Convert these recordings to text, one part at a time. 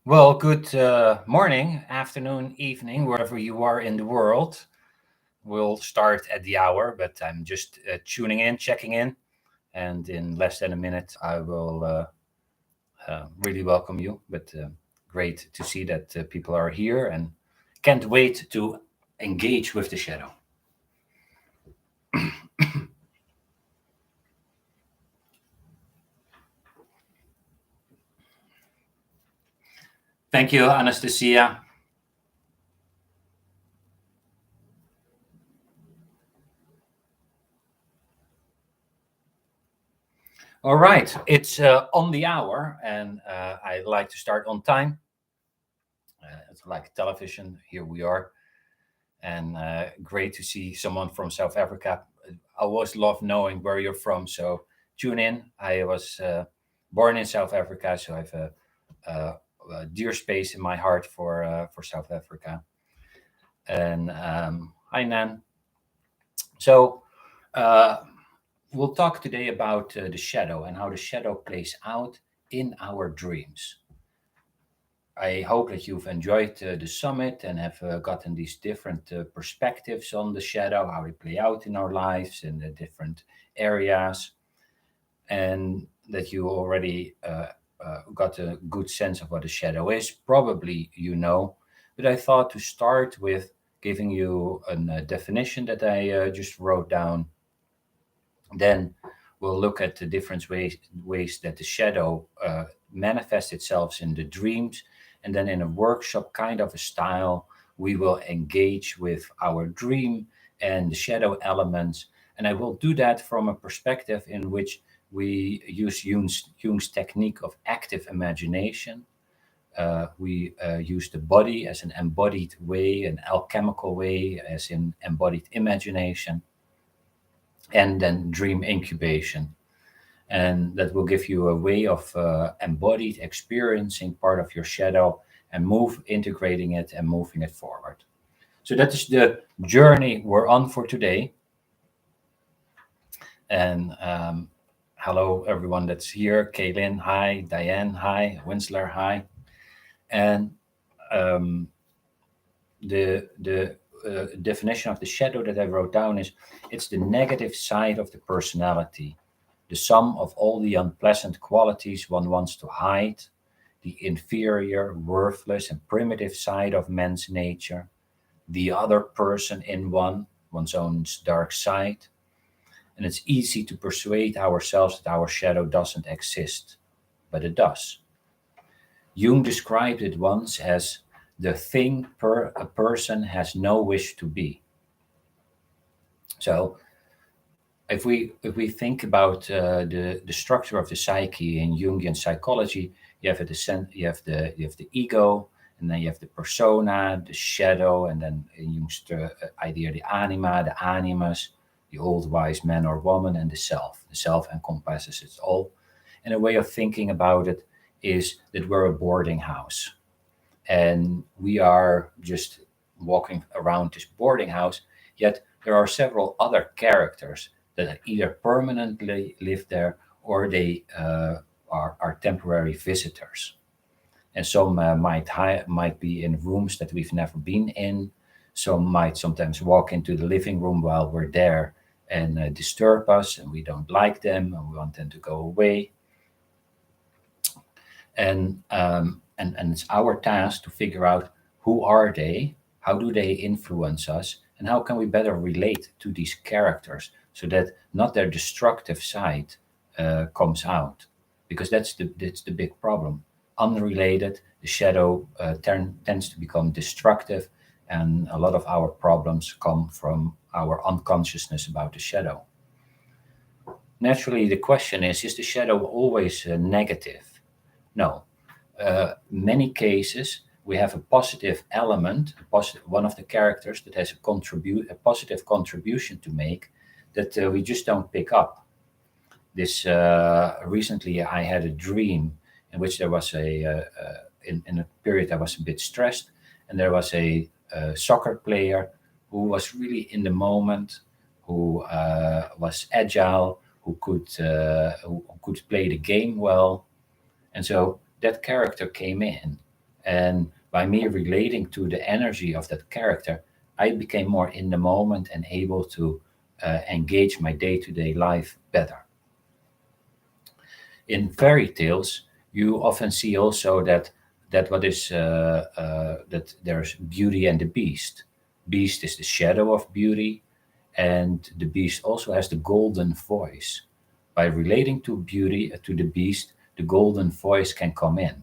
Well, good morning, afternoon, evening, wherever you are in the world. We'll start at the hour, but I'm just tuning in, checking in, and in less than a minute, I will really welcome you. But great to see that people are here and can't wait to engage with the shadow. Thank you, Anastasia. All right, it's on the hour, and I like to start on time. It's like television. Here we are. And great to see someone from South Africa. I always love knowing where you're from, so tune in. I was born in South Africa, so I have a, a dear space in my heart for South Africa. And hi, Nan. So uh, we'll talk today about the shadow and how the shadow plays out in our dreams. I hope that you've enjoyed the summit and have gotten these different perspectives on the shadow, how they play out in our lives in the different areas, and that you already got a good sense of what a shadow is. Probably you know, but I thought to start with giving you a definition that I just wrote down. Then we'll look at the different ways that the shadow manifests itself in the dreams. And then in a workshop kind of a style, we will engage with our dream and the shadow elements. And I will do that from a perspective in which we use Jung's technique of active imagination. We use the body as an embodied way, an alchemical way, as in embodied imagination, and then dream incubation. And that will give you a way of embodied experiencing part of your shadow and integrating it and moving it forward. So that is the journey we're on for today. And hello, everyone that's here. Kaylin, hi. Diane, hi. Winsler, hi. And um, the definition of the shadow that I wrote down is it's the negative side of the personality, the sum of all the unpleasant qualities one wants to hide, the inferior, worthless, and primitive side of man's nature, the other person in one's own dark side. And it's easy to persuade ourselves that our shadow doesn't exist, but it does. Jung described it once as the thing a person has no wish to be. So if we think about the structure of the psyche in Jungian psychology, you have the ego, and then you have the persona, the shadow, and then in Jung's idea, the anima, the animus, the old wise man or woman, and the self. The self encompasses it all. And a way of thinking about it is that we're a boarding house, and we are just walking around this boarding house. Yet there are several other characters that either permanently live there or they are temporary visitors. And some might be in rooms that we've never been in. Some might sometimes walk into the living room while we're there and disturb us, and we don't like them, and we want them to go away. And it's our task to figure out who are they, how do they influence us, and how can we better relate to these characters so that not their destructive side comes out, because that's the big problem. Unrelated, the shadow tends to become destructive, and a lot of our problems come from our unconsciousness about the shadow. Naturally, the question is the shadow always negative? No. Many cases we have a positive element, one of the characters that has a positive contribution to make that we just don't pick up. This recently I had a dream in which there was in a period I was a bit stressed, and there was a soccer player who was really in the moment, who was agile, who could play the game well, and so that character came in, And by me relating to the energy of that character, I became more in the moment and able to engage my day-to-day life better. In fairy tales, you often see also that what is that there's beauty and the beast. Beast is the shadow of beauty, and the beast also has the golden voice. By relating to beauty to the beast, the golden voice can come in.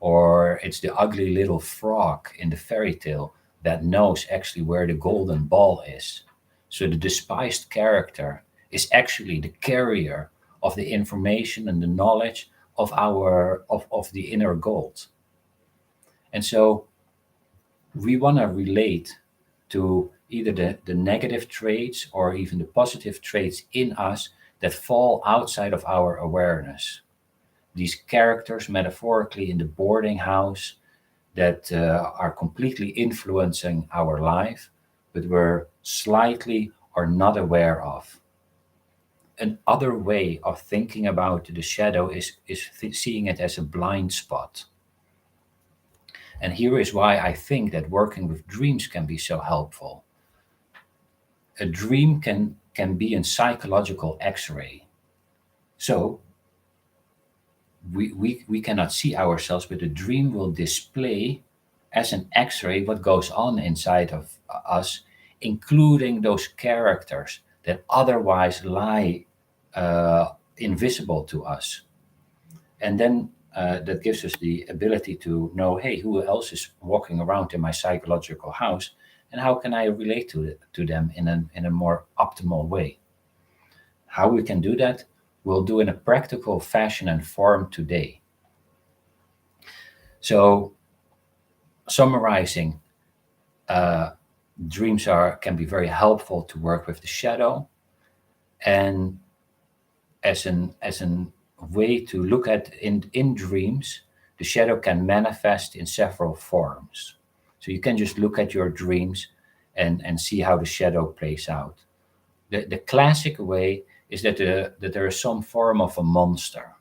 Or it's the ugly little frog in the fairy tale that knows actually where the golden ball is. So the despised character is actually the carrier of the information and the knowledge of the inner gold. And so we want to relate to either the negative traits or even the positive traits in us that fall outside of our awareness. These characters, metaphorically, in the boarding house that are completely influencing our life, but we're slightly or not aware of. Another way of thinking about the shadow is seeing it as a blind spot. And here is why I think that working with dreams can be so helpful. A dream can be a psychological x-ray. So we cannot see ourselves, but the dream will display as an x-ray what goes on inside of us, including those characters that otherwise lie invisible to us. And then that gives us the ability to know, hey, who else is walking around in my psychological house, and how can I relate to them in a more optimal way? How we can do that, we'll do in a practical fashion and form today. So, summarizing, uh, dreams can be very helpful to work with the shadow, and as an way to look at in dreams, the shadow can manifest in several forms. So you can just look at your dreams and see how the shadow plays out. The classic way is that there is some form of a monster,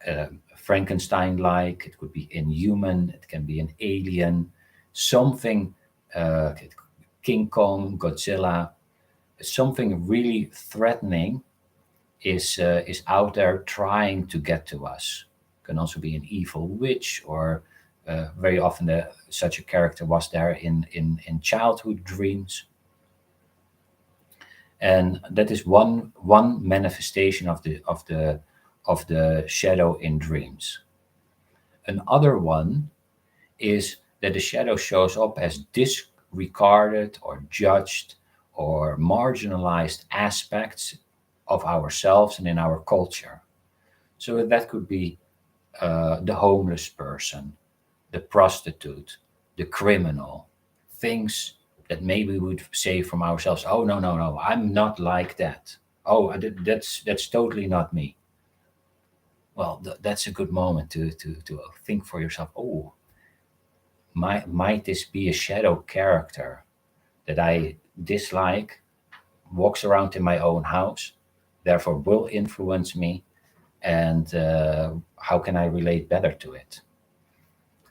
uh, Frankenstein-like. It could be inhuman. It can be an alien, something, uh, King Kong, Godzilla, something really threatening is out there trying to get to us. Can also be an evil witch, or very often such a character was there in childhood dreams. And that is one manifestation of the shadow in dreams. Another one is that the shadow shows up as disregarded or judged or marginalized aspects of ourselves and in our culture. So that could be the homeless person, the prostitute, the criminal, things that maybe we would say from ourselves, oh, no, no, no, I'm not like that. Oh, that's totally not me. Well, that's a good moment to think for yourself, oh, might this be a shadow character that I dislike, walks around in my own house, therefore will influence me, and how can I relate better to it?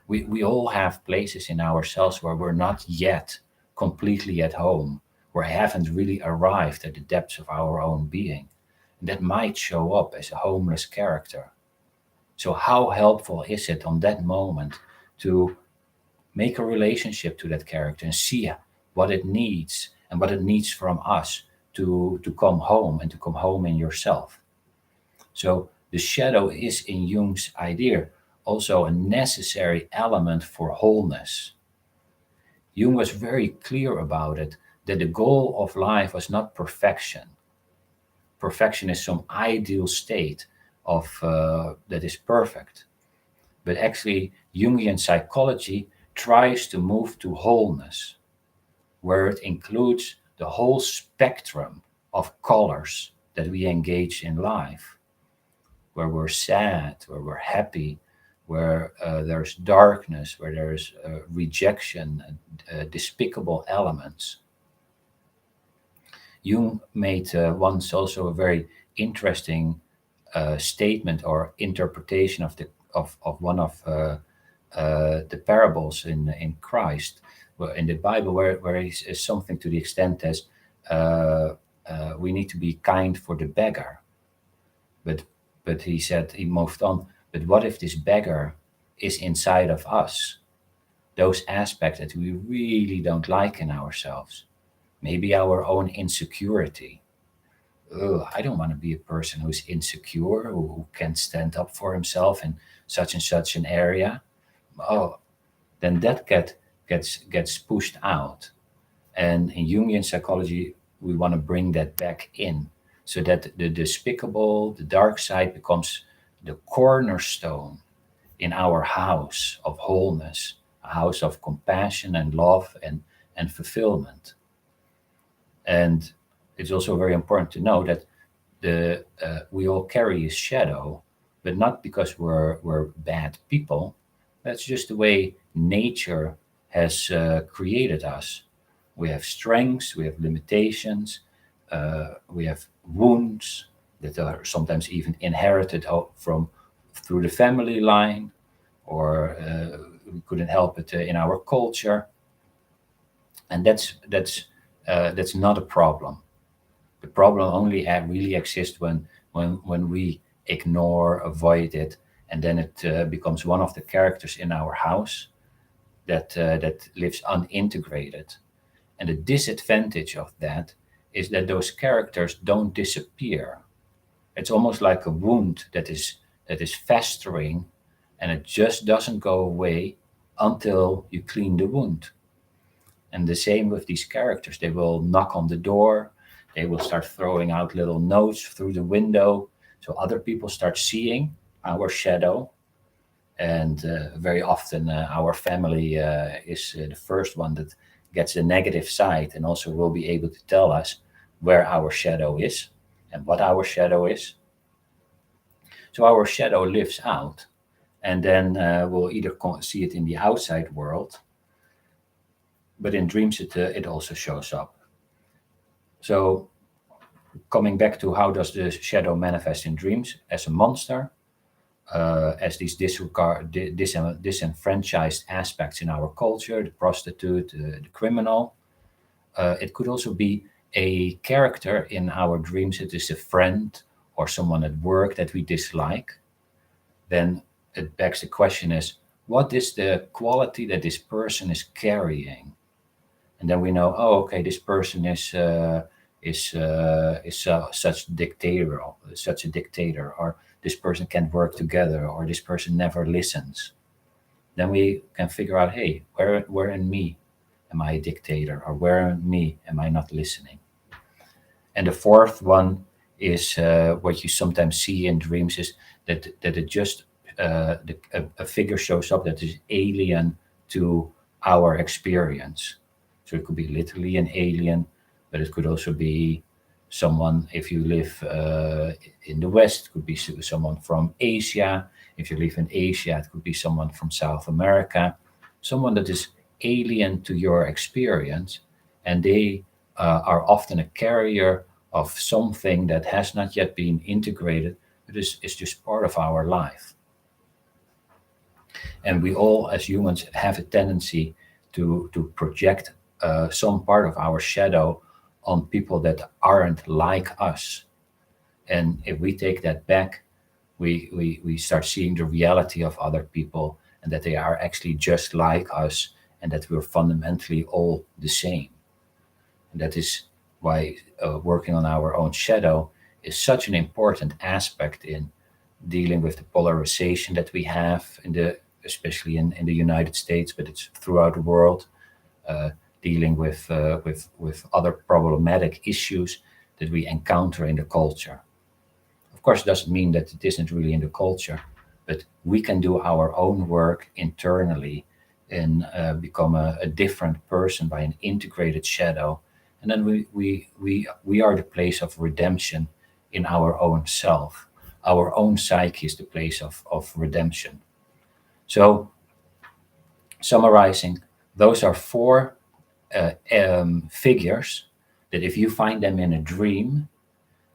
We all have places in ourselves where we're not yet completely at home, where I haven't really arrived at the depths of our own being. And that might show up as a homeless character. So, how helpful is it on that moment to make a relationship to that character and see what it needs and what it needs from us to come home and to come home in yourself? So the shadow is, in Jung's idea, also a necessary element for wholeness. Jung was very clear about it, that the goal of life was not perfection. Perfection is some ideal state of that is perfect. But actually, Jungian psychology tries to move to wholeness, where it includes the whole spectrum of colors that we engage in life, where we're sad, where we're happy, where there's darkness, where there's rejection, despicable elements. Jung made once also a very interesting statement or interpretation of one of the parables in Christ, in the Bible, where he says something to the extent as we need to be kind for the beggar. But he said, he moved on, but what if this beggar is inside of us? Those aspects that we really don't like in ourselves. Maybe our own insecurity. Oh, I don't want to be a person who's insecure, who can't stand up for himself in such and such an area. Oh, then that gets pushed out. And in Jungian psychology, we want to bring that back in, so that the despicable, the dark side becomes the cornerstone in our house of wholeness, a house of compassion and love and fulfillment. And it's also very important to know that we all carry a shadow, but not because we're bad people. That's just the way nature has created us. We have strengths, we have limitations, we have wounds that are sometimes even inherited from through the family line, or we couldn't help it in our culture, and that's not a problem. The problem only really exists when we ignore, avoid it, and then it becomes one of the characters in our house that lives unintegrated. And the disadvantage of that is that those characters don't disappear. It's almost like a wound that is festering, and it just doesn't go away until you clean the wound. And the same with these characters. They will knock on the door, they will start throwing out little notes through the window, so other people start seeing our shadow. And very often our family is the first one that gets the negative side, and also will be able to tell us where our shadow is and what our shadow is. So our shadow lives out, and then we'll either see it in the outside world, but in dreams it also shows up. So coming back to how does the shadow manifest in dreams? As a monster, as these disenfranchised aspects in our culture, the prostitute, the criminal. It could also be a character in our dreams. It is a friend or someone at work that we dislike. Then it begs the question is, what is the quality that this person is carrying? And then we know, oh, okay, this person is such such a dictator, or this person can't work together, or this person never listens. Then we can figure out, hey, where in me am I a dictator, or where in me am I not listening? And the fourth one is what you sometimes see in dreams is that it just a figure shows up that is alien to our experience. So it could be literally an alien, but it could also be someone, if you live in the West, it could be someone from Asia. If you live in Asia, it could be someone from South America, someone that is alien to your experience. And they are often a carrier of something that has not yet been integrated, but is just part of our life. And we all, as humans, have a tendency to project some part of our shadow on people that aren't like us. And if we take that back, we start seeing the reality of other people, and that they are actually just like us, and that we're fundamentally all the same. And that is why working on our own shadow is such an important aspect in dealing with the polarization that we have especially in the United States, but it's throughout the world. Dealing with other problematic issues that we encounter in the culture. Of course, it doesn't mean that it isn't really in the culture, but we can do our own work internally and become a different person by an integrated shadow. And then we are the place of redemption in our own self. Our own psyche is the place of redemption. So, summarizing, those are four figures that if you find them in a dream,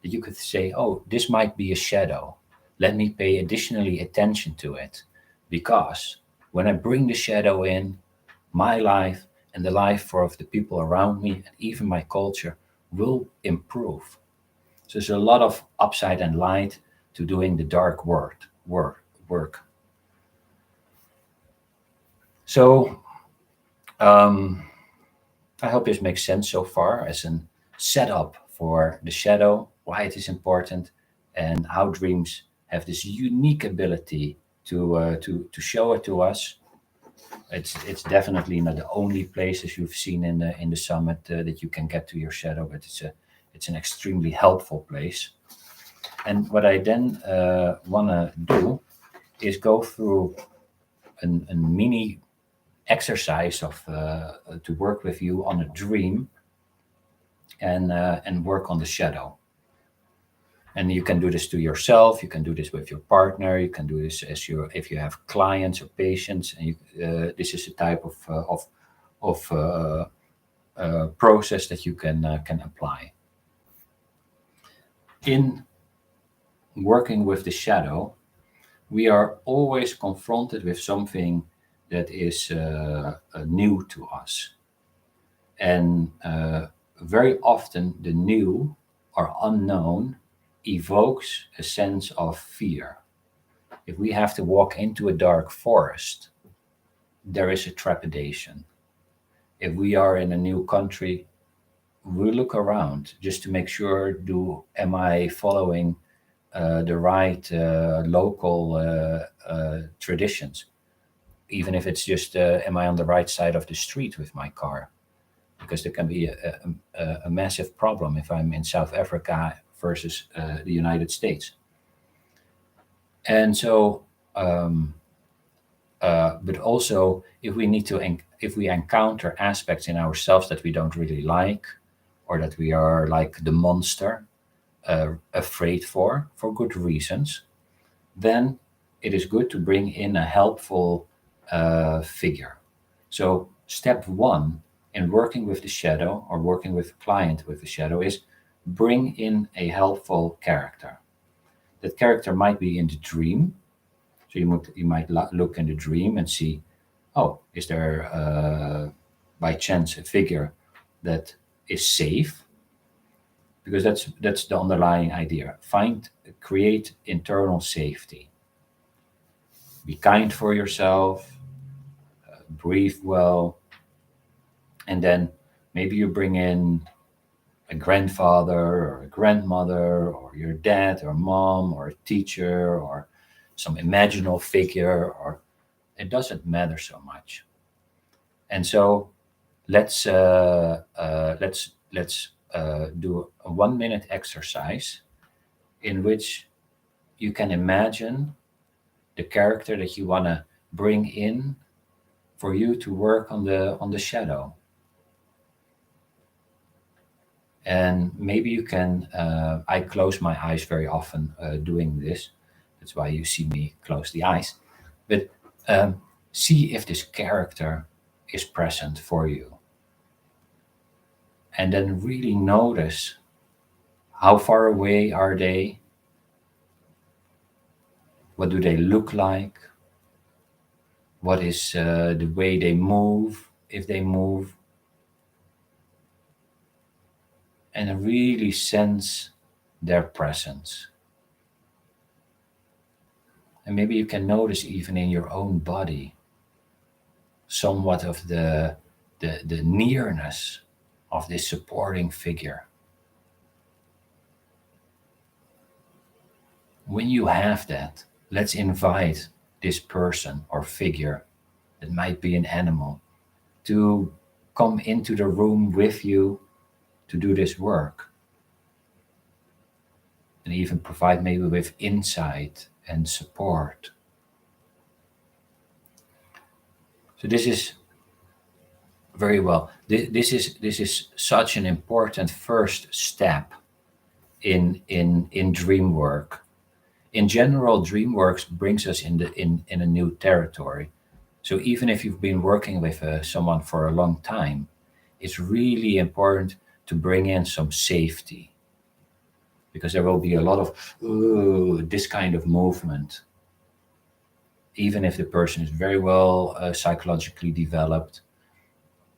that you could say, oh, this might be a shadow. Let me pay additionally attention to it, because When I bring the shadow in, my life and the life of the people around me and even my culture will improve. So there's a lot of upside and light to doing the dark work. So I hope this makes sense so far as a setup for the shadow, why it is important, and how dreams have this unique ability to show it to us. It's definitely not the only place, as you've seen in the summit, that you can get to your shadow, but it's an extremely helpful place. And what I then want to do is go through a mini exercise of to work with you on a dream and work on the shadow. And you can do this to yourself. You can do this with your partner. You can do this if you have clients or patients. And this is a type of process that you can apply. In working with the shadow, we are always confronted with something that is new to us, and very often the new or unknown evokes a sense of fear. If we have to walk into a dark forest, there is a trepidation. If we are in a new country, we look around just to make sure, am I following the right local traditions? Even if it's just, am I on the right side of the street with my car? Because there can be a massive problem if I'm in South Africa versus the United States. And so, but also if we encounter aspects in ourselves that we don't really like, or that we are like the monster, afraid for good reasons, then it is good to bring in a helpful figure. So step one in working with the shadow or working with a client with the shadow is bring in a helpful character. That character might be in the dream. So you might look in the dream and see, oh, is there by chance a figure that is safe? Because that's the underlying idea. Create internal safety. Be kind for yourself, breathe well, and then maybe you bring in a grandfather or a grandmother or your dad or mom or a teacher or some imaginal figure, or it doesn't matter so much. And so let's do a 1 minute exercise in which you can imagine the character that you want to bring in for you to work on the shadow. And maybe you can, I close my eyes very often doing this. That's why you see me close the eyes. But see if this character is present for you. And then really notice, how far away are they? What do they look like? What is the way they move, if they move? And really sense their presence. And maybe you can notice even in your own body somewhat of the nearness of this supporting figure. When you have that, let's invite this person or figure, that might be an animal, to come into the room with you to do this work. And even provide maybe with insight and support. So this is very well. This is such an important first step in dream work. In general, dream work brings us in a new territory. So even if you've been working with someone for a long time, it's really important to bring in some safety, because there will be a lot of this kind of movement. even if the person is very well psychologically developed.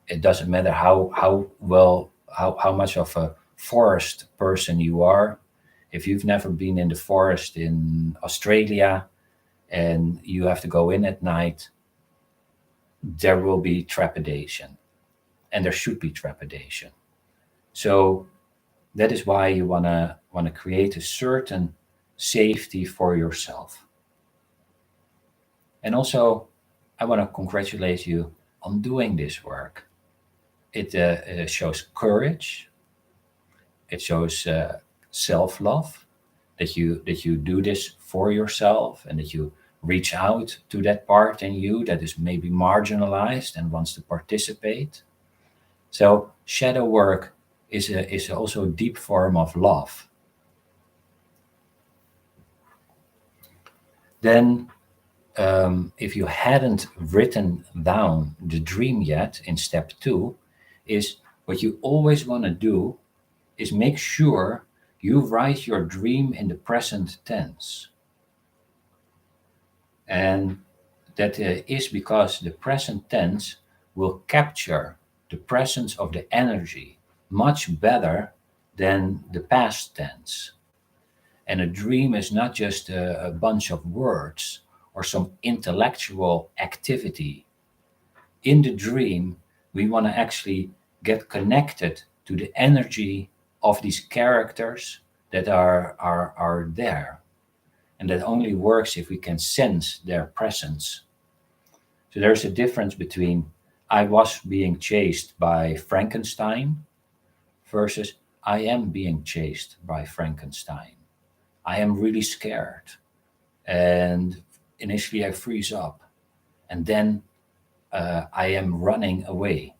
It doesn't matter how much of a forest person you are. If you've never been in the forest in Australia and you have to go in at night, there will be trepidation, and there should be trepidation. So that is why you wanna create a certain safety for yourself. And also, I want to congratulate you on doing this work. It shows courage. It shows self-love, that you do this for yourself, and that you reach out to that part in you that is maybe marginalized and wants to participate. So shadow work is also a deep form of love. Then, if you hadn't written down the dream yet in step 2, is what you always want to do is make sure you write your dream in the present tense. And that is because the present tense will capture the presence of the energy much better than the past tense. And a dream is not just a bunch of words or some intellectual activity. In the dream, we want to actually get connected to the energy of these characters that are there. And that only works if we can sense their presence. So there's a difference between I was being chased by Frankenstein versus I am being chased by Frankenstein. I am really scared. And initially I freeze up. And then I am running away.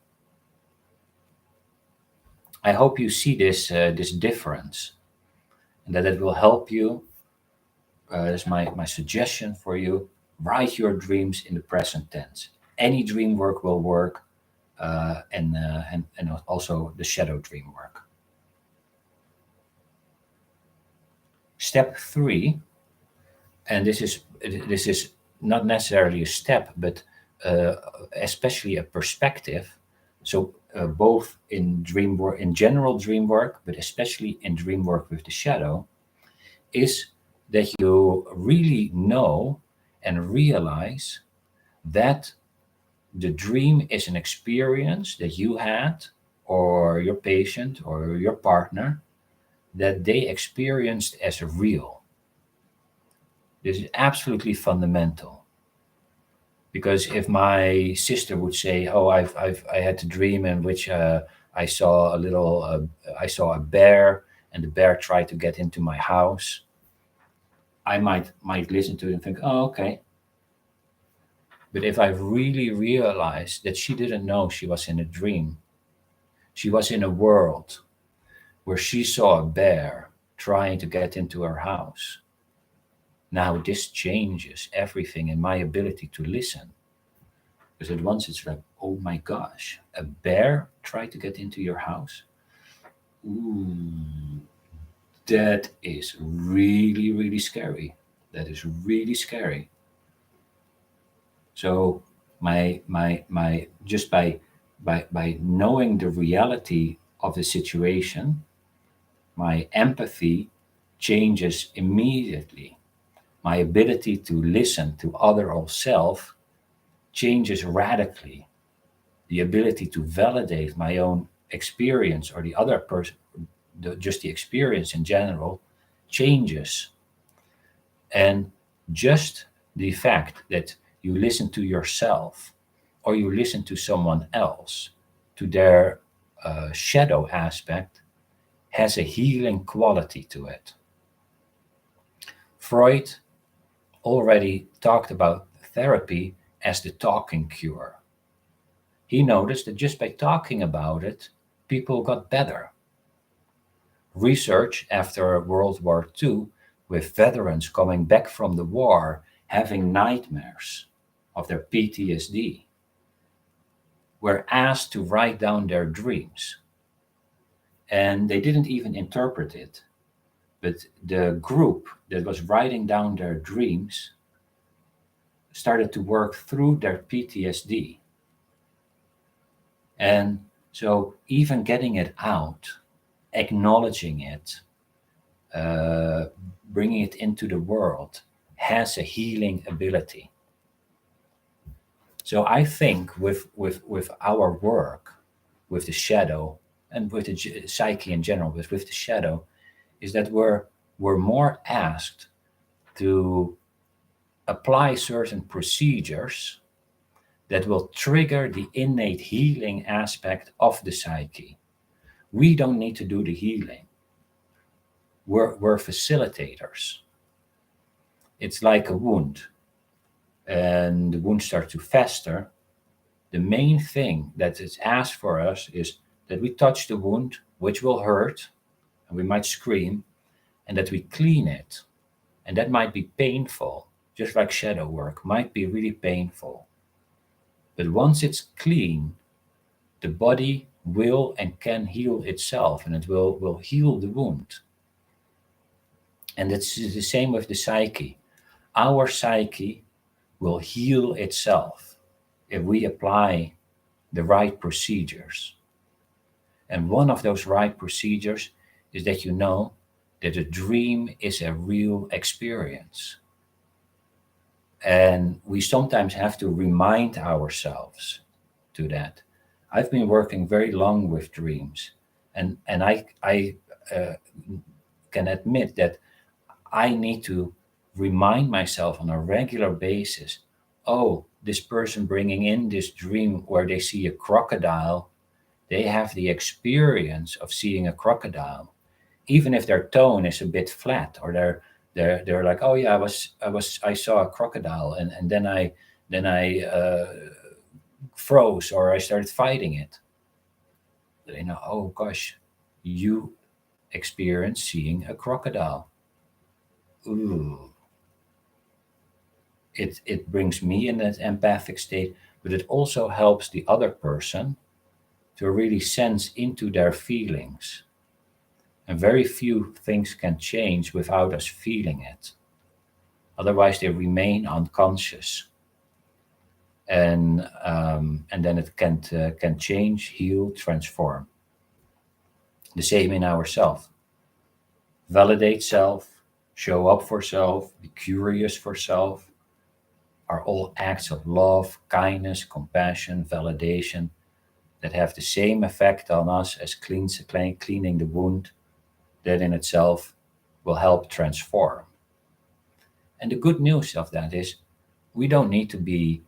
I hope you see this difference, and that it will help you. That's my suggestion for you. Write your dreams in the present tense. Any dream work will work, and also the shadow dream work. Step 3, and this is not necessarily a step, but uh, especially a perspective. So both in dream work, in general dream work, but especially in dream work with the shadow, is that you really know and realize that the dream is an experience that you had, or your patient, or your partner, that they experienced as real. This is absolutely fundamental. Because if my sister would say, "Oh, I had a dream in which I saw a bear, and the bear tried to get into my house," I might listen to it and think, "Oh, okay." But if I really realized that she didn't know she was in a dream, she was in a world where she saw a bear trying to get into her house. Now this changes everything in my ability to listen. Because at once it's like, oh my gosh, a bear tried to get into your house? Ooh, that is really, really scary. That is really scary. So my just by knowing the reality of the situation, my empathy changes immediately. My ability to listen to other or self changes radically. The ability to validate my own experience or the other person, just the experience in general, changes. And just the fact that you listen to yourself or you listen to someone else, to their shadow aspect, has a healing quality to it. Freud already talked about therapy as the talking cure. He noticed that just by talking about it, people got better. Research after World War II, with veterans coming back from the war having nightmares of their PTSD, were asked to write down their dreams. And they didn't even interpret it, but the group that was writing down their dreams started to work through their PTSD. And so even getting it out, acknowledging it, uh, bringing it into the world has a healing ability. So I think with our work, with the shadow, and with the psyche in general, but with the shadow, is that we're more asked to apply certain procedures that will trigger the innate healing aspect of the psyche. We don't need to do the healing. We're facilitators. It's like a wound, and the wound starts to fester. The main thing that is asked for us is that we touch the wound, which will hurt, and we might scream, and that we clean it. And that might be painful, just like shadow work might be really painful. But once it's clean, the body will and can heal itself, and it will heal the wound. And it's the same with the psyche. Our psyche will heal itself if we apply the right procedures. And one of those right procedures is that you know that a dream is a real experience. And we sometimes have to remind ourselves to that. I've been working very long with dreams, and I uh, can admit that I need to remind myself on a regular basis. Oh, this person bringing in this dream where they see a crocodile, they have the experience of seeing a crocodile, even if their tone is a bit flat, or they're like, oh yeah, I saw a crocodile, and then I froze, or I started fighting it. They know, oh gosh, you experienced seeing a crocodile. Ooh, it brings me in that empathic state, but it also helps the other person to really sense into their feelings. And very few things can change without us feeling it. Otherwise, they remain unconscious, and then it can change, heal, transform. The same in ourself. Validate self, show up for self, be curious for self, are all acts of love, kindness, compassion, validation that have the same effect on us as cleaning the wound that in itself will help transform. And the good news of that is we don't need to be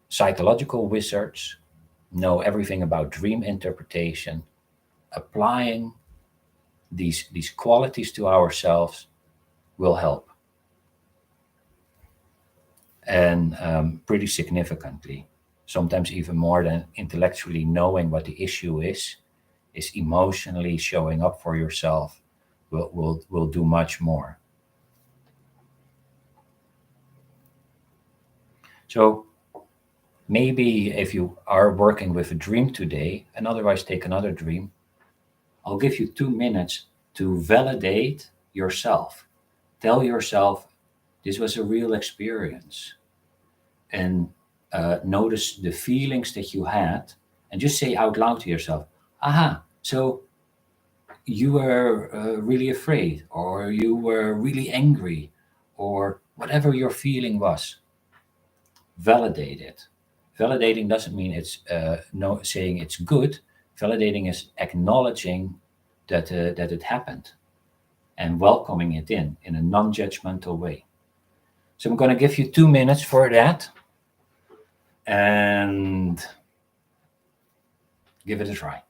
psychological wizards, know everything about dream interpretation. Applying these qualities to ourselves will help, and pretty significantly. Sometimes even more than intellectually knowing what the issue is emotionally showing up for yourself will do much more. So maybe if you are working with a dream today and otherwise take another dream, I'll give you 2 minutes to validate yourself. Tell yourself this was a real experience, and notice the feelings that you had, and just say out loud to yourself, aha, so you were really afraid, or you were really angry, or whatever your feeling was. Validate it. Validating doesn't mean it's no saying it's good. Validating is acknowledging that it happened and welcoming it in a non-judgmental way. So I'm going to give you 2 minutes for that, and give it a try.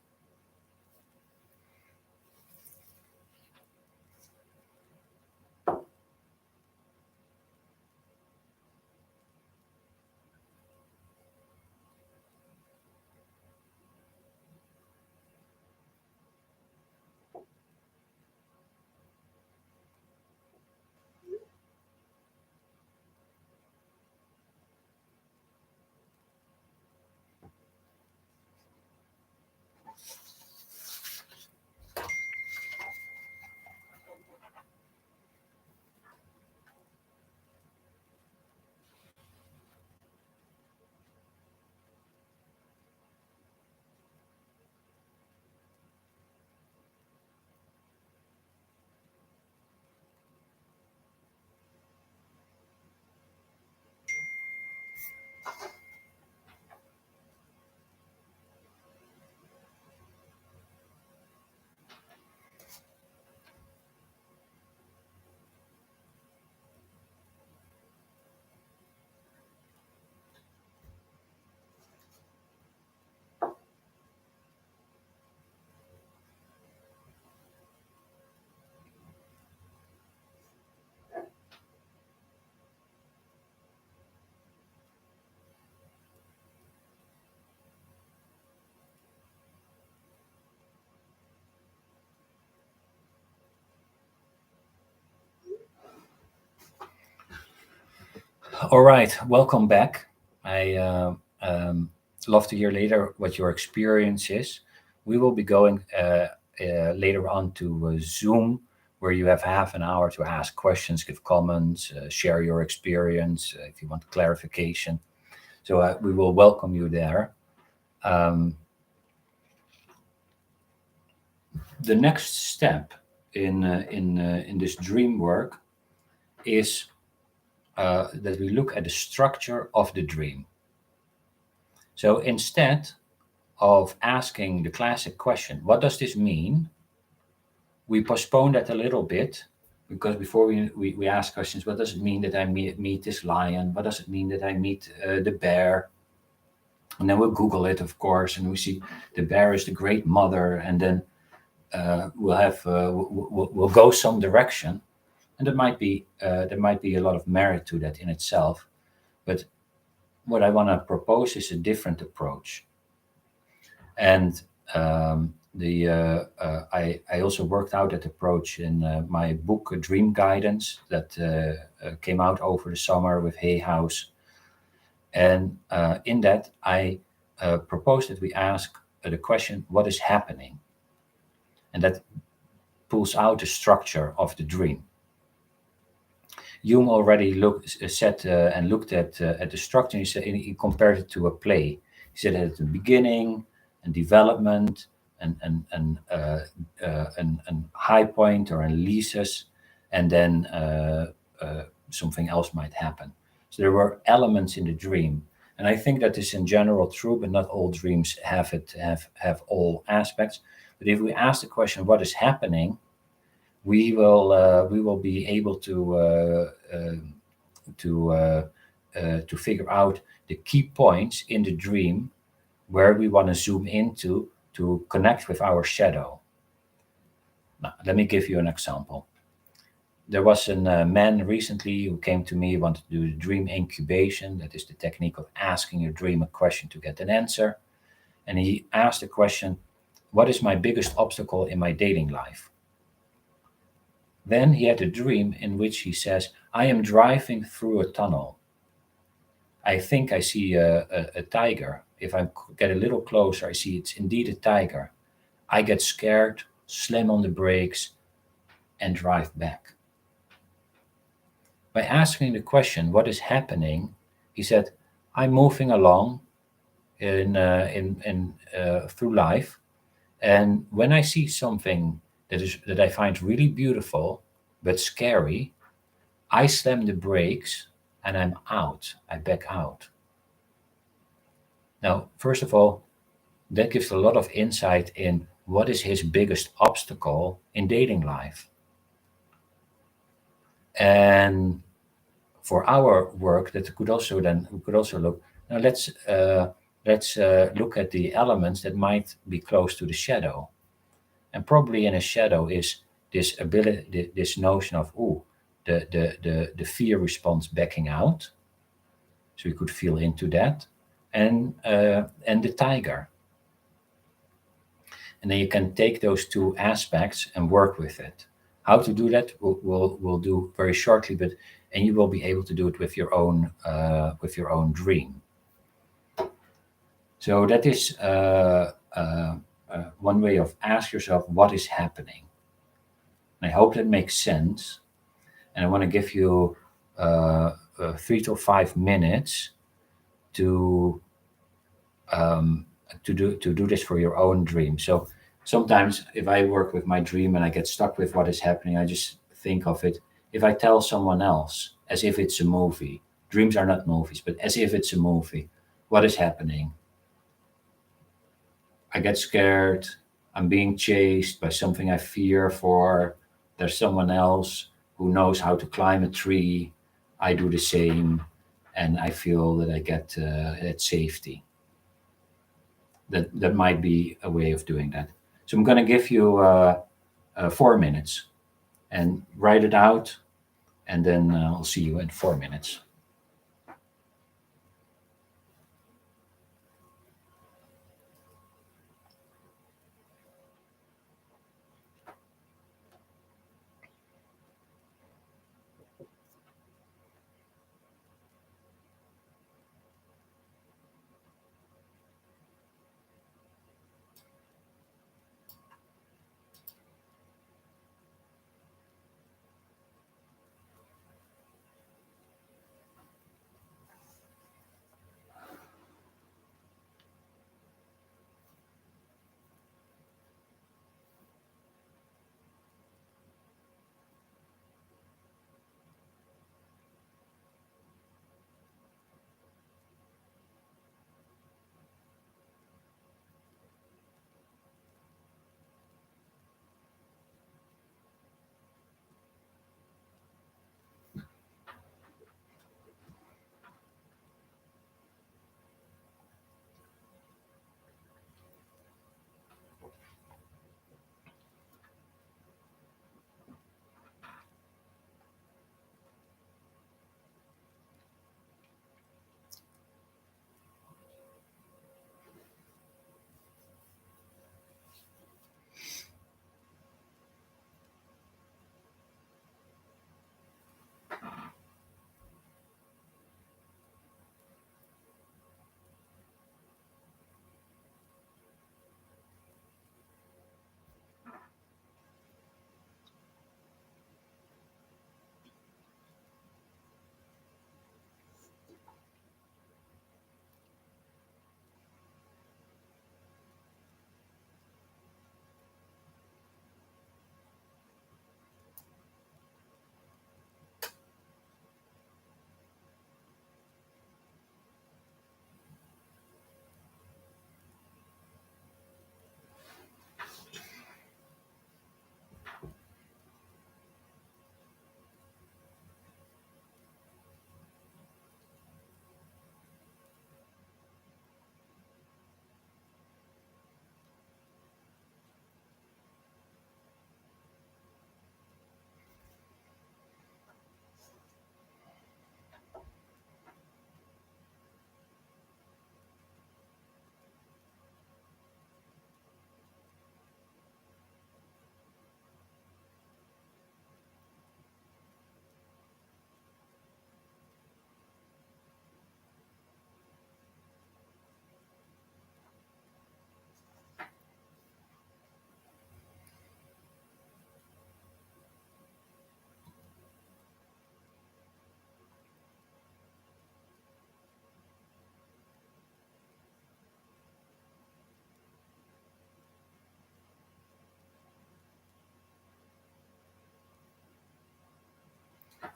All right, welcome back. I love to hear later what your experience is. We will be going later on to Zoom, where you have half an hour to ask questions, give comments, share your experience if you want clarification. So we will welcome you there. Um, the next step in this dream work is that we look at the structure of the dream. So instead of asking the classic question, what does this mean? We postpone that a little bit, because before we ask questions, what does it mean that I meet this lion? What does it mean that I meet the bear? And then we'll Google it, of course, and we see the bear is the great mother, and then we'll go some direction, and there might be a lot of merit to that in itself. But what I want to propose is a different approach. And I also worked out that approach in my book Dream Guidance that came out over the summer with Hay House. And in that, I propose that we ask the question, what is happening? And that pulls out the structure of the dream. Jung already looked at the structure. He said he compared it to a play. He said at the beginning and development and high point or releases, and then something else might happen. So there were elements in the dream, and I think that is in general true, but not all dreams have all aspects. But if we ask the question, what is happening? We will be able to figure out the key points in the dream where we want to zoom into to connect with our shadow. Now, let me give you an example. There was a man recently who came to me, wanted to do the dream incubation. That is the technique of asking your dream a question to get an answer. And he asked the question, what is my biggest obstacle in my dating life? Then he had a dream in which he says, I am driving through a tunnel. I think I see a tiger. If I get a little closer, I see it's indeed a tiger. I get scared, slam on the brakes, and drive back. By asking the question, what is happening? He said, I'm moving along through life. And when I see something that I find really beautiful, but scary, I slam the brakes and I'm out. I back out. Now, first of all, that gives a lot of insight in what is his biggest obstacle in dating life. And for our work, we could also look. Now let's look at the elements that might be close to the shadow, and probably in a shadow is this ability, this notion of the fear response backing out. So we could feel into that, and the tiger. And then you can take those two aspects and work with it. How to do that, we'll do very shortly, and you will be able to do it with your own dream. So that is one way of ask yourself what is happening. And I hope that makes sense. And I want to give you 3 to 5 minutes to do this for your own dream. So sometimes if I work with my dream and I get stuck with what is happening, I just think of it. If I tell someone else as if it's a movie, dreams are not movies, but as if it's a movie, what is happening? I get scared. I'm being chased by something I fear for. There's someone else who knows how to climb a tree. I do the same, and I feel that I get that safety. That might be a way of doing that. So I'm going to give you 4 minutes and write it out, and then I'll see you in 4 minutes.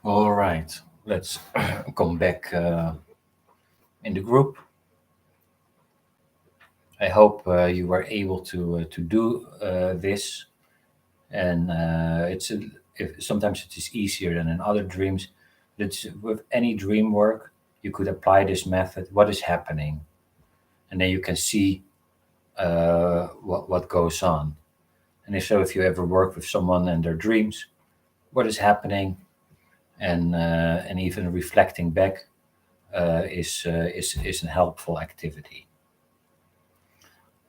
All right, let's come back in the group. I hope you were able to do this, and sometimes it is easier than in other dreams. It's with any dream work, you could apply this method. What is happening, and then you can see what goes on. And if so, if you ever work with someone and their dreams, what is happening, and even reflecting back is a helpful activity.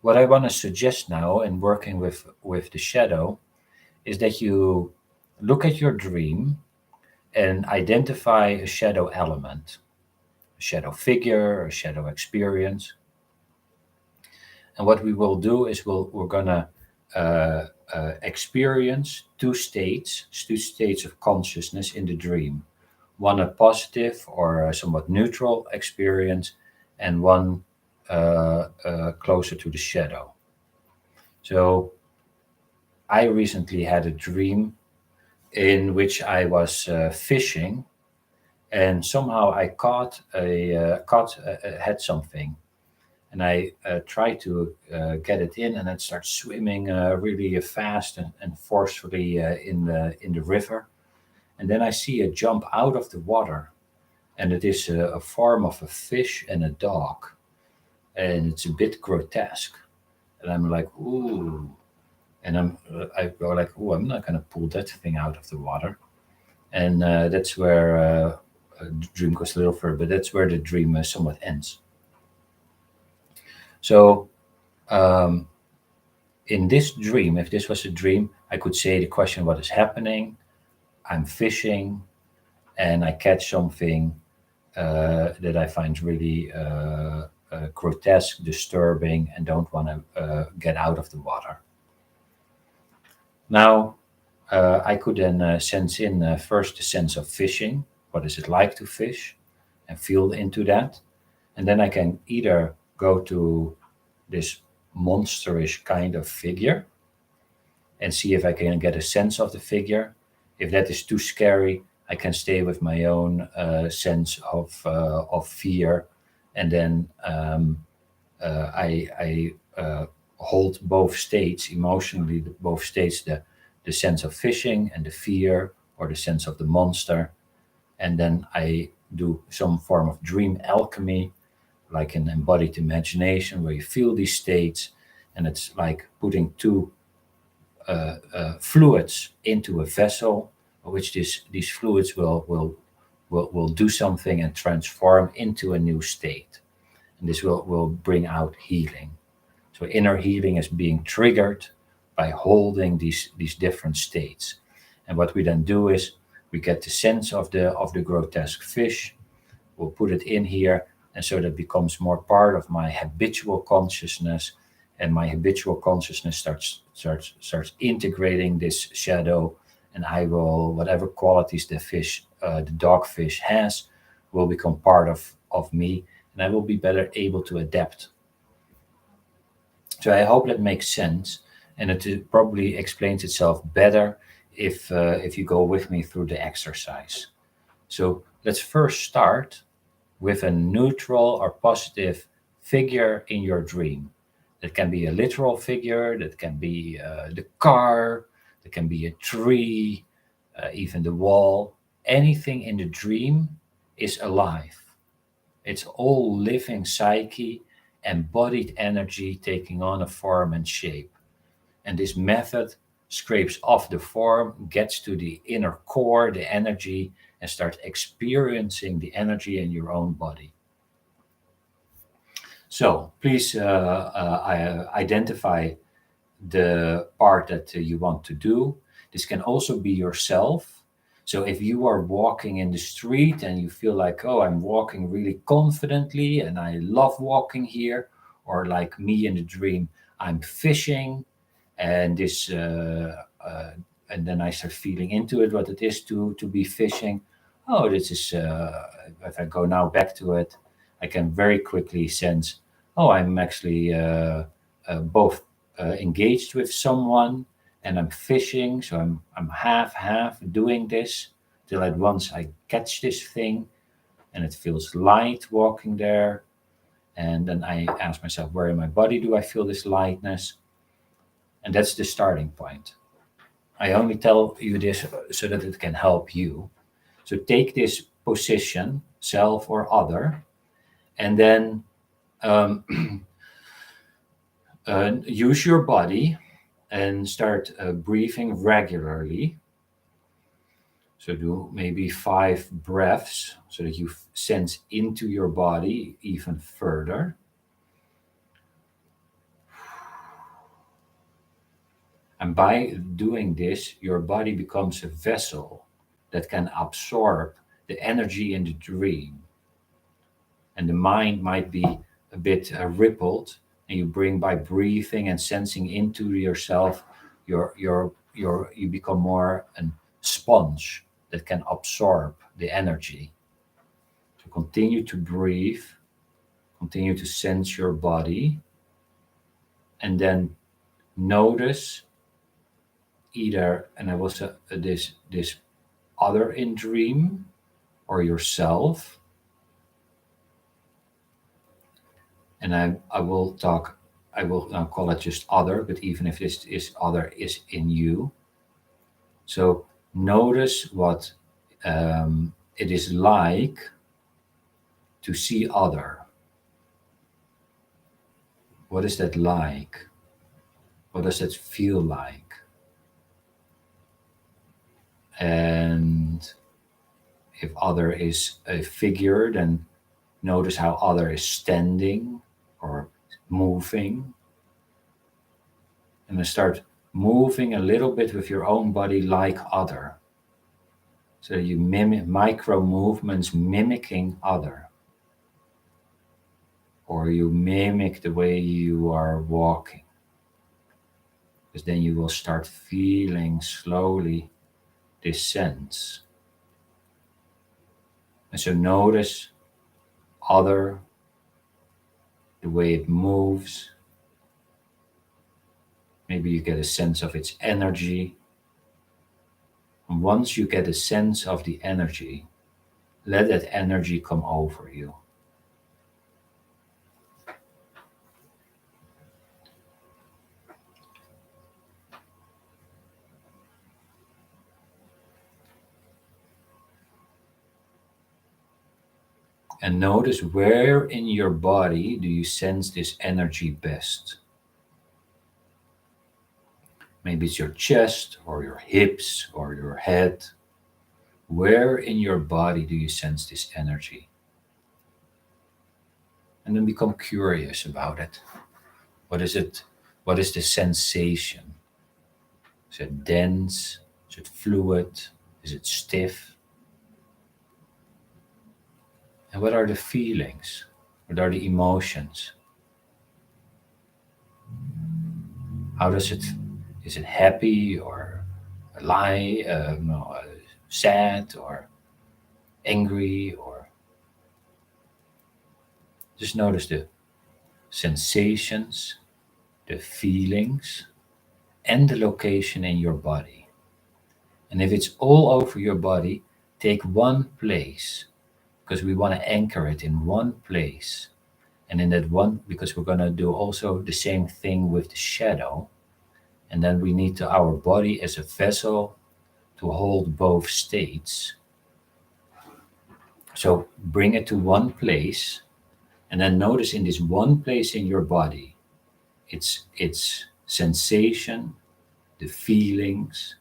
What I want to suggest now in working with the shadow is that you look at your dream and identify a shadow element, a shadow figure, a shadow experience. And what we will do is we're gonna experience two states of consciousness in the dream. One a positive or a somewhat neutral experience, and one closer to the shadow. So I recently had a dream in which I was fishing, and somehow I had something, and I tried to get it in, and it starts swimming really fast and forcefully in the river, and then I see it jump out of the water, and it is a form of a fish and a dog, and it's a bit grotesque, and I'm like, ooh, and I go like, ooh, I'm not gonna pull that thing out of the water, and that's where the dream goes a little further, but that's where the dream somewhat ends. So um, in this dream, if this was a dream, I could say the question, what is happening? I'm fishing, and I catch something that I find really grotesque, disturbing, and don't want to get out of the water. Now, I could then sense in first the sense of fishing. What is it like to fish? And feel into that. And then I can either go to this monsterish kind of figure and see if I can get a sense of the figure. If that is too scary, I can stay with my own sense of fear, and then I hold both states emotionally, both states, the sense of fishing and the fear, or the sense of the monster, and then I do some form of dream alchemy, like an embodied imagination, where you feel these states, and it's like putting two fluids into a vessel, which these fluids will do something and transform into a new state, and this will bring out healing. So inner healing is being triggered by holding these different states. And what we then do is we get the sense of the grotesque fish, we'll put it in here, and so that becomes more part of my habitual consciousness, and my habitual consciousness starts integrating this shadow, and I will, whatever qualities the dogfish has, will become part of me, and I will be better able to adapt. So I hope that makes sense, and it probably explains itself better if you go with me through the exercise. So let's first start with a neutral or positive figure in your dream. That can be a literal figure, that can be the car, that can be a tree, even the wall. Anything in the dream is alive. It's all living psyche, embodied energy taking on a form and shape. And this method scrapes off the form, gets to the inner core, the energy, and start experiencing the energy in your own body. So please identify the part that you want to do. This can also be yourself. So if you are walking in the street and you feel like, oh, I'm walking really confidently and I love walking here, or like me in the dream, I'm fishing, and and then I start feeling into it, what it is to be fishing. Oh, this is if I go now back to it, I can very quickly sense, oh, I'm actually both engaged with someone, and I'm fishing, so I'm half doing this. till at once I catch this thing and it feels light walking there. And then I ask myself, where in my body do I feel this lightness? And that's the starting point. I only tell you this so that it can help you. So take this position, self or other, and then um, use your body and start breathing regularly. So do maybe 5 breaths so that you sense into your body even further. And by doing this, your body becomes a vessel that can absorb the energy in the dream. And the mind might be a bit rippled, and you bring by breathing and sensing into yourself, you become more a sponge that can absorb the energy. So continue to breathe, continue to sense your body, and then notice either, and I will say this other in dream or yourself. And I will talk, I will call it just other, but even if this is other is in you. So notice what it is like to see other. What is that like? What does that feel like? And if other is a figure, then notice how other is standing or moving. And then start moving a little bit with your own body like other. So you mimic micro movements mimicking other. Or you mimic the way you are walking. Because then you will start feeling slowly this sense. And so notice other, the way it moves. Maybe you get a sense of its energy. And once you get a sense of the energy, let that energy come over you. And notice where in your body do you sense this energy best. Maybe it's your chest or your hips or your head. Where in your body do you sense this energy? And then become curious about it. What is it? What is the sensation? Is it dense? Is it fluid? Is it stiff? And what are the feelings? What are the emotions? How does it, is it happy or sad or angry, or just notice the sensations, the feelings, and the location in your body. And if it's all over your body, take one place, because we want to anchor it in one place. And in that one, because we're going to do also the same thing with the shadow. And then we need to our body as a vessel to hold both states. So bring it to one place, and then notice in this one place in your body, its sensation, the feelings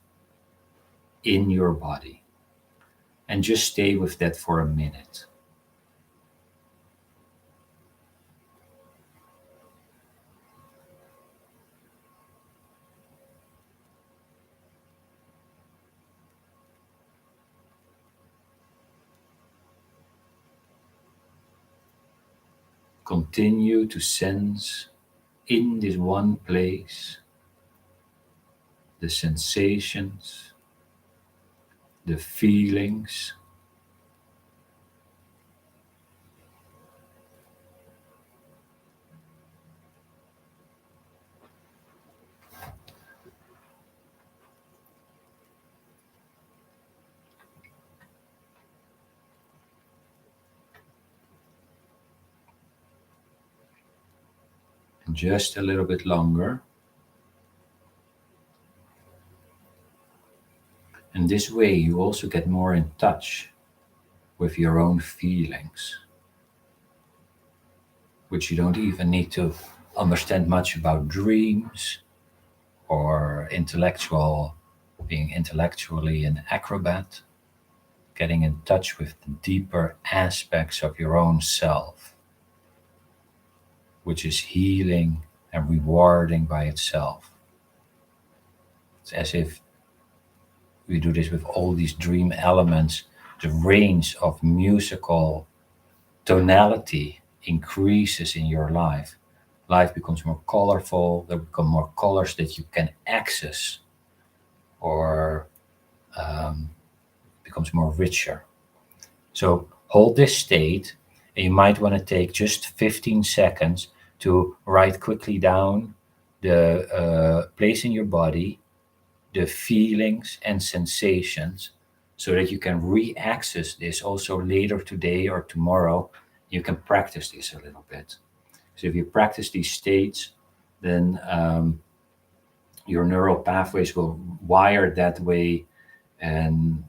in your body. And just stay with that for a minute. Continue to sense in this one place the sensations, the feelings, just a little bit longer. And this way you also get more in touch with your own feelings, which you don't even need to understand much about dreams or being intellectually an acrobat, getting in touch with the deeper aspects of your own self, which is healing and rewarding by itself. It's as if we do this with all these dream elements, the range of musical tonality increases in your life. Life becomes more colorful, there become more colors that you can access, or becomes more richer. So hold this state, and you might want to take just 15 seconds to write quickly down the place in your body, the feelings and sensations, so that you can re-access this also later today or tomorrow. You can practice this a little bit. So if you practice these states, then your neural pathways will wire that way, and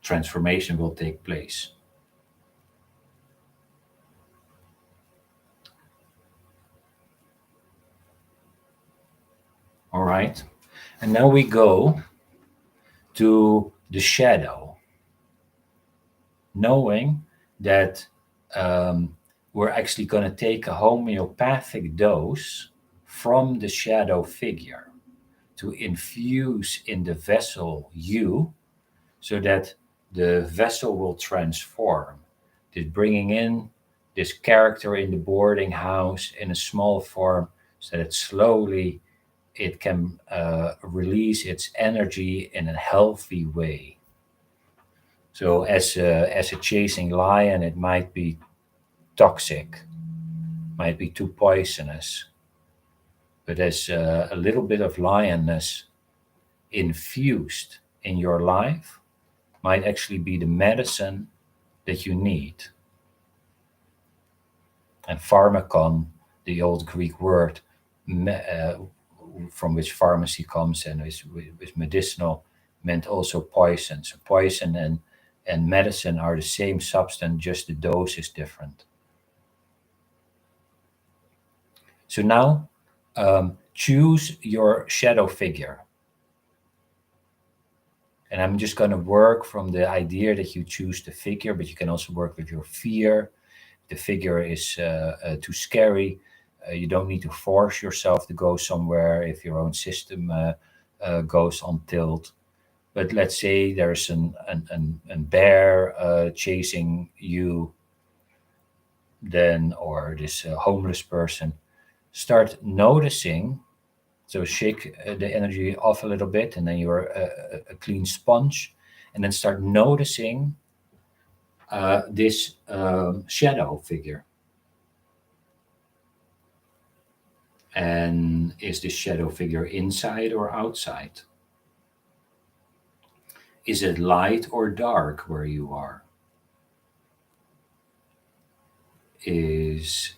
transformation will take place. All right. And now we go to the shadow, knowing that we're actually going to take a homeopathic dose from the shadow figure to infuse in the vessel you, so that the vessel will transform. This bringing in this character in the boarding house in a small form, so that slowly it can release its energy in a healthy way. So as a chasing lion, it might be toxic, might be too poisonous, but as a little bit of lioness infused in your life might actually be the medicine that you need. And pharmakon, the old Greek word from which pharmacy comes and is medicinal, meant also poison. So poison and medicine are the same substance, just the dose is different. So now choose your shadow figure. And I'm just going to work from the idea that you choose the figure, but you can also work with your fear. The figure is too scary. You don't need to force yourself to go somewhere if your own system goes on tilt. But let's say there's a bear chasing you, then, or this homeless person. Start noticing. So shake the energy off a little bit, and then you're a clean sponge. And then start noticing this shadow figure. And is this shadow figure inside or outside? Is it light or dark where you are? Is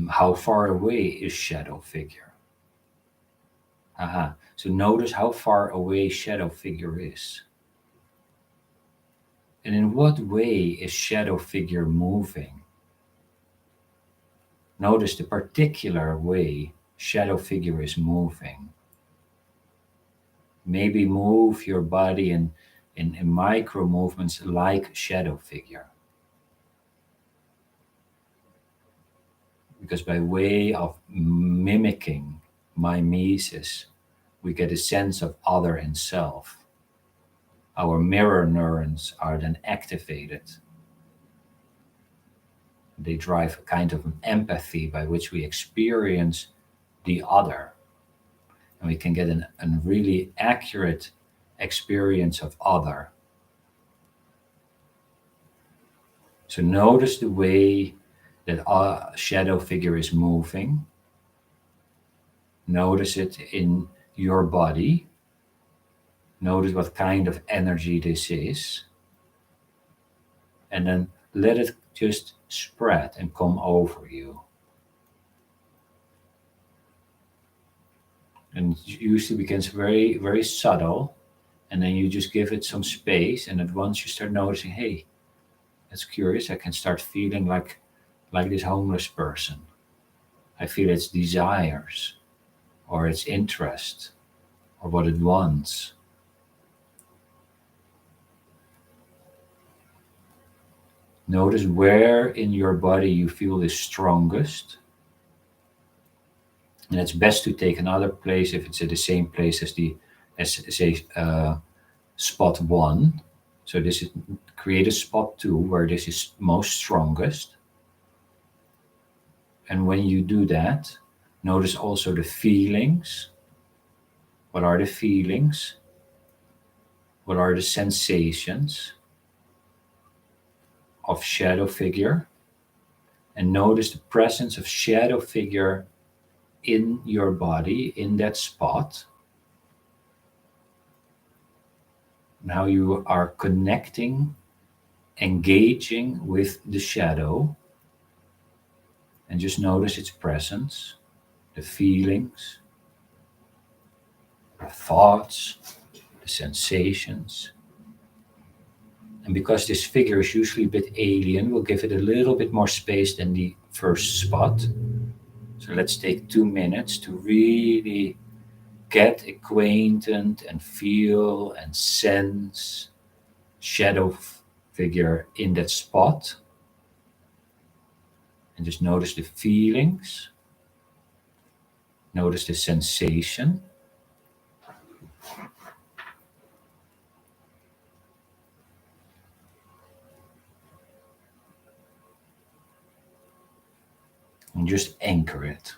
how far away is shadow figure? So notice how far away shadow figure is. And in what way is shadow figure moving? Notice the particular way shadow figure is moving. Maybe move your body in micro movements like shadow figure. Because by way of mimicking mimesis, we get a sense of other and self. Our mirror neurons are then activated. They drive a kind of empathy by which we experience the other. And we can get a really accurate experience of other. So notice the way that our shadow figure is moving. Notice it in your body. Notice what kind of energy this is. And then let it just spread and come over you. And it usually begins very, very subtle. And then you just give it some space. And at once you start noticing, hey, that's curious. I can start feeling like this homeless person. I feel its desires or its interest or what it wants. Notice where in your body you feel the strongest. And it's best to take another place if it's at the same place as say spot 1. So this is create a spot 2 where this is most strongest. And when you do that, notice also the feelings. What are the feelings? What are the sensations of shadow figure? And notice the presence of shadow figure in your body, in that spot. And how you are connecting, engaging with the shadow. And just notice its presence, the feelings, the thoughts, the sensations. And because this figure is usually a bit alien, we'll give it a little bit more space than the first spot. So let's take 2 minutes to really get acquainted and feel and sense shadow figure in that spot. And just notice the feelings. Notice the sensation. And just anchor it.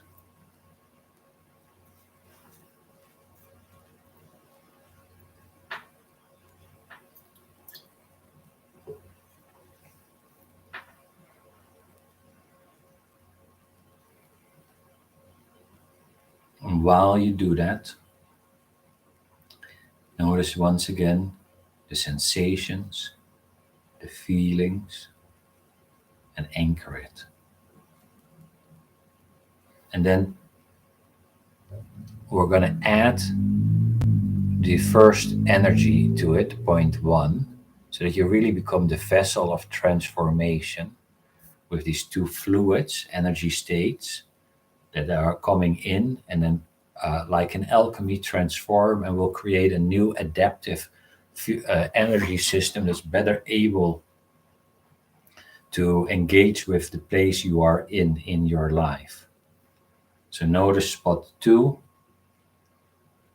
And while you do that, notice once again the sensations, the feelings, and anchor it. And then we're going to add the first energy to it, point 1, so that you really become the vessel of transformation with these 2 fluids, energy states that are coming in and then like an alchemy transform and will create a new adaptive energy system that's better able to engage with the place you are in your life. So notice spot 2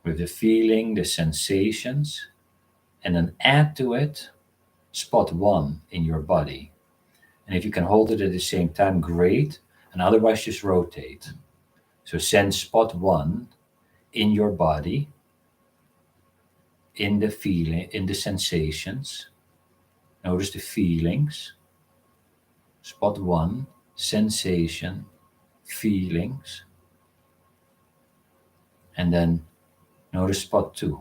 with the feeling, the sensations, and then add to it spot 1 in your body. And if you can hold it at the same time, great. And otherwise just rotate. So send spot 1 in your body, in the feeling, in the sensations. Notice the feelings. Spot 1, sensation, feelings. And then notice spot 2.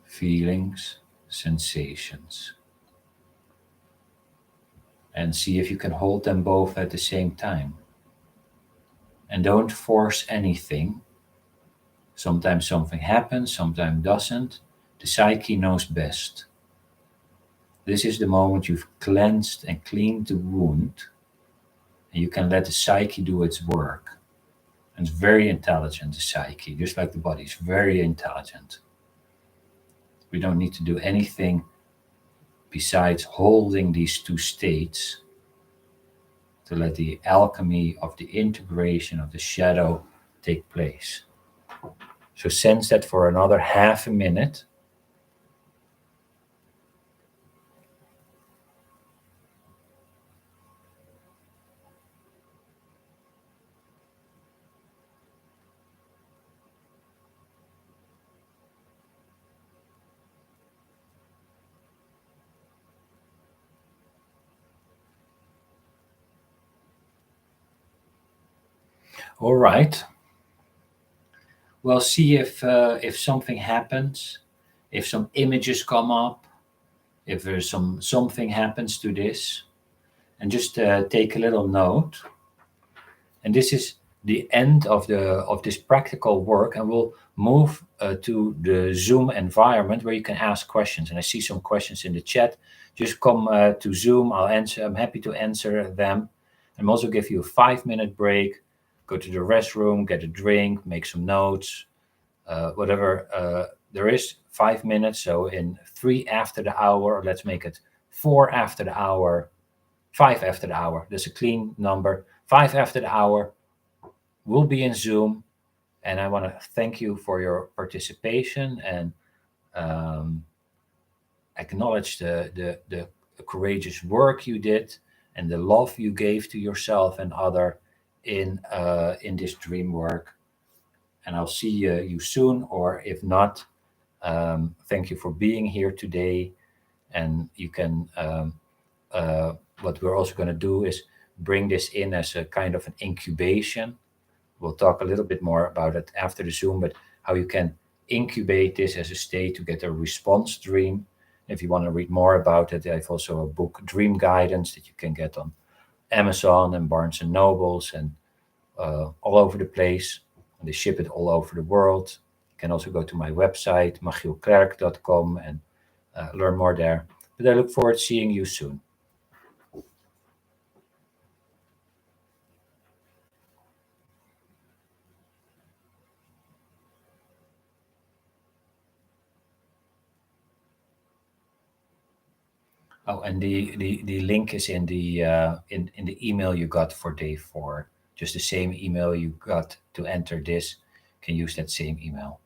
Feelings, sensations. And see if you can hold them both at the same time. And don't force anything. Sometimes something happens, sometimes doesn't. The psyche knows best. This is the moment you've cleansed and cleaned the wound. And you can let the psyche do its work. And it's very intelligent, the psyche, just like the body is very intelligent. We don't need to do anything besides holding these 2 states to let the alchemy of the integration of the shadow take place. So sense that for another half a minute. All right. Well, see if something happens, if some images come up, if there's something happens to this, and just take a little note. And this is the end of this practical work, and we'll move to the Zoom environment where you can ask questions. And I see some questions in the chat. Just come to Zoom. I'll answer. I'm happy to answer them. I'm also give you a 5-minute break. Go to the restroom, get a drink, make some notes, whatever there is. 5 minutes. So in 3 after the hour, or let's make it 4 after the hour, 5 after the hour. That's a clean number. 5 after the hour. We'll be in Zoom, and I want to thank you for your participation and acknowledge the courageous work you did and the love you gave to yourself and other in this dream work. And I'll see you soon, or if not, thank you for being here today. And you can what we're also going to do is bring this in as a kind of an incubation. We'll talk a little bit more about it after the Zoom, but how you can incubate this as a state to get a response dream. If you want to read more about it, I have also a book, Dream Guidance, that you can get on Amazon and Barnes and Nobles and all over the place. And they ship it all over the world. You can also go to my website, machielklerk.com, and learn more there. But I look forward to seeing you soon. Oh, and the link is in the in the email you got for day 4. Just the same email you got to enter this. You can use that same email.